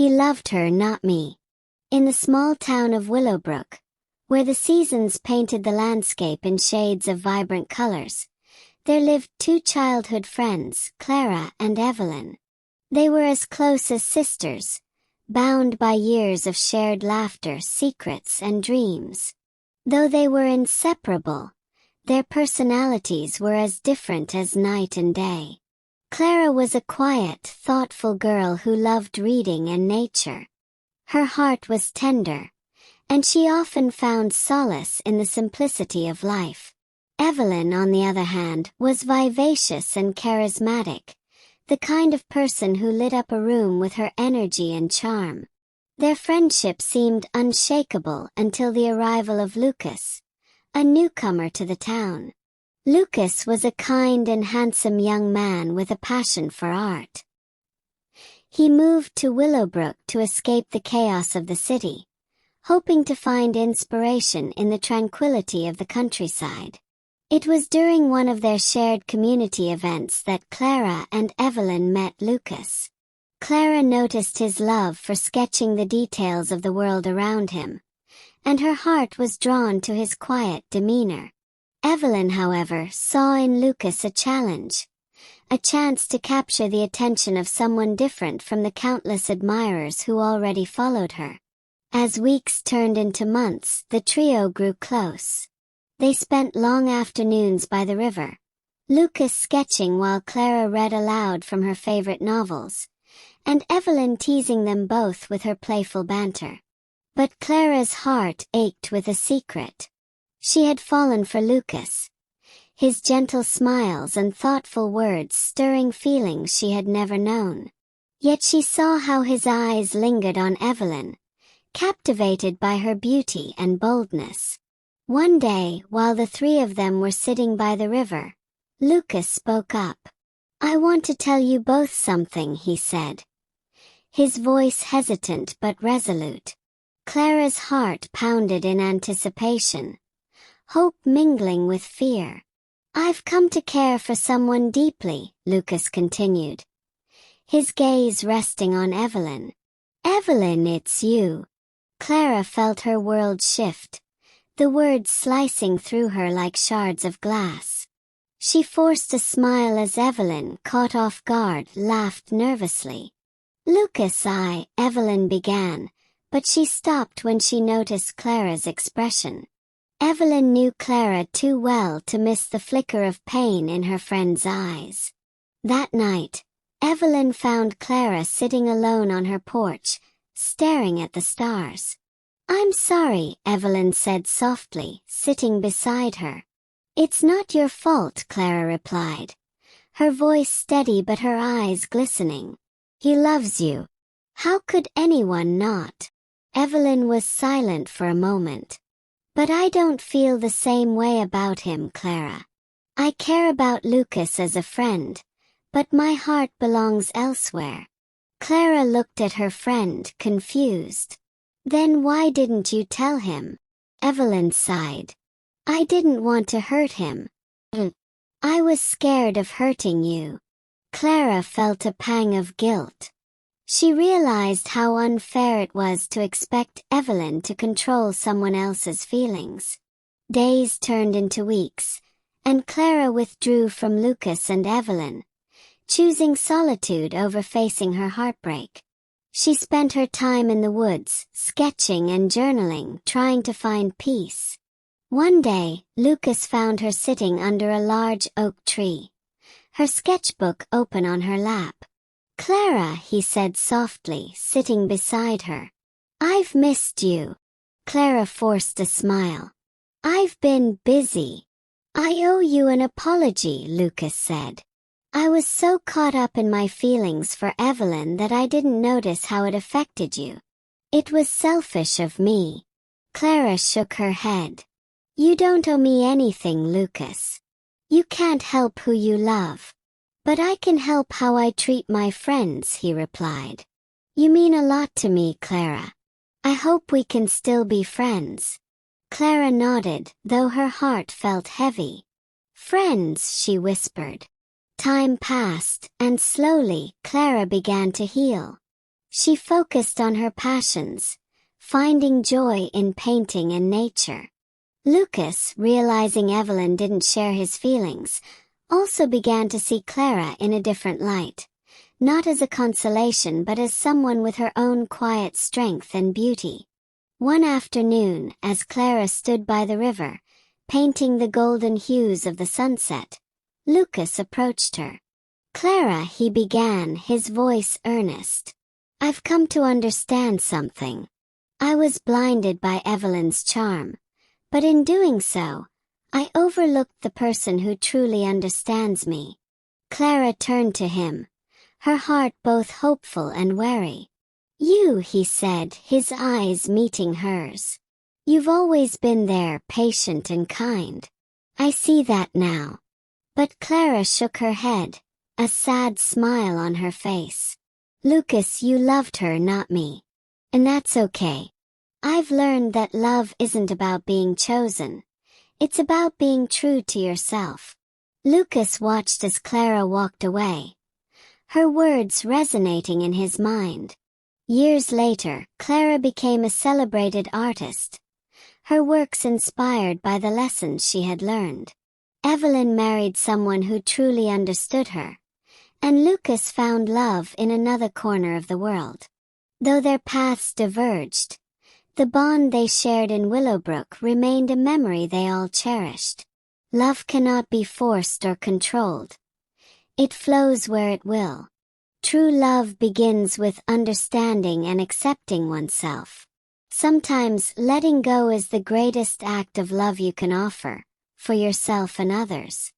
He loved her, not me. In the small town of Willowbrook, where the seasons painted the landscape in shades of vibrant colors, there lived two childhood friends, Clara and Evelyn. They were as close as sisters, bound by years of shared laughter, secrets, and dreams. Though they were inseparable, their personalities were as different as night and day. Clara was a quiet, thoughtful girl who loved reading and nature. Her heart was tender, and she often found solace in the simplicity of life. Evelyn, on the other hand, was vivacious and charismatic, the kind of person who lit up a room with her energy and charm. Their friendship seemed unshakable until the arrival of Lucas, a newcomer to the town. Lucas was a kind and handsome young man with a passion for art. He moved to Willowbrook to escape the chaos of the city, hoping to find inspiration in the tranquility of the countryside. It was during one of their shared community events that Clara and Evelyn met Lucas. Clara noticed his love for sketching the details of the world around him, and her heart was drawn to his quiet demeanor. Evelyn, however, saw in Lucas a challenge, a chance to capture the attention of someone different from the countless admirers who already followed her. As weeks turned into months, the trio grew close. They spent long afternoons by the river, Lucas sketching while Clara read aloud from her favorite novels, and Evelyn teasing them both with her playful banter. But Clara's heart ached with a secret. She had fallen for Lucas, his gentle smiles and thoughtful words stirring feelings she had never known. Yet she saw how his eyes lingered on Evelyn, captivated by her beauty and boldness. One day, while the three of them were sitting by the river, Lucas spoke up. "I want to tell you both something," he said, his voice hesitant but resolute. Clara's heart pounded in anticipation, hope mingling with fear. "I've come to care for someone deeply," Lucas continued, his gaze resting on Evelyn. "Evelyn, it's you." Clara felt her world shift, the words slicing through her like shards of glass. She forced a smile as Evelyn, caught off guard, laughed nervously. "Lucas, Evelyn began, but she stopped when she noticed Clara's expression. Evelyn knew Clara too well to miss the flicker of pain in her friend's eyes. That night, Evelyn found Clara sitting alone on her porch, staring at the stars. "I'm sorry," Evelyn said softly, sitting beside her. "It's not your fault," Clara replied, her voice steady but her eyes glistening. "He loves you. How could anyone not?" Evelyn was silent for a moment. "But I don't feel the same way about him, Clara. I care about Lucas as a friend, but my heart belongs elsewhere." Clara looked at her friend, confused. "Then why didn't you tell him?" Evelyn sighed. "I didn't want to hurt him. I was scared of hurting you." Clara felt a pang of guilt. She realized how unfair it was to expect Evelyn to control someone else's feelings. Days turned into weeks, and Clara withdrew from Lucas and Evelyn, choosing solitude over facing her heartbreak. She spent her time in the woods, sketching and journaling, trying to find peace. One day, Lucas found her sitting under a large oak tree, her sketchbook open on her lap. "Clara," he said softly, sitting beside her. "I've missed you." Clara forced a smile. "I've been busy." "I owe you an apology," Lucas said. "I was so caught up in my feelings for Evelyn that I didn't notice how it affected you. It was selfish of me." Clara shook her head. "You don't owe me anything, Lucas. You can't help who you love. But I can help how I treat my friends," he replied. "You mean a lot to me, Clara. I hope we can still be friends." Clara nodded, though her heart felt heavy. "Friends," she whispered. Time passed, and slowly, Clara began to heal. She focused on her passions, finding joy in painting and nature. Lucas, realizing Evelyn didn't share his feelings, also began to see Clara in a different light, not as a consolation but as someone with her own quiet strength and beauty. One afternoon, as Clara stood by the river, painting the golden hues of the sunset, Lucas approached her. "Clara," he began, his voice earnest. "I've come to understand something. I was blinded by Evelyn's charm, but in doing so, I overlooked the person who truly understands me." Clara turned to him, her heart both hopeful and wary. "You," he said, his eyes meeting hers. "You've always been there, patient and kind. I see that now." But Clara shook her head, a sad smile on her face. "Lucas, you loved her, not me. And that's okay. I've learned that love isn't about being chosen. It's about being true to yourself." Lucas watched as Clara walked away, her words resonating in his mind. Years later, Clara became a celebrated artist, her works inspired by the lessons she had learned. Evelyn married someone who truly understood her, and Lucas found love in another corner of the world. Though their paths diverged, the bond they shared in Willowbrook remained a memory they all cherished. Love cannot be forced or controlled. It flows where it will. True love begins with understanding and accepting oneself. Sometimes letting go is the greatest act of love you can offer, for yourself and others.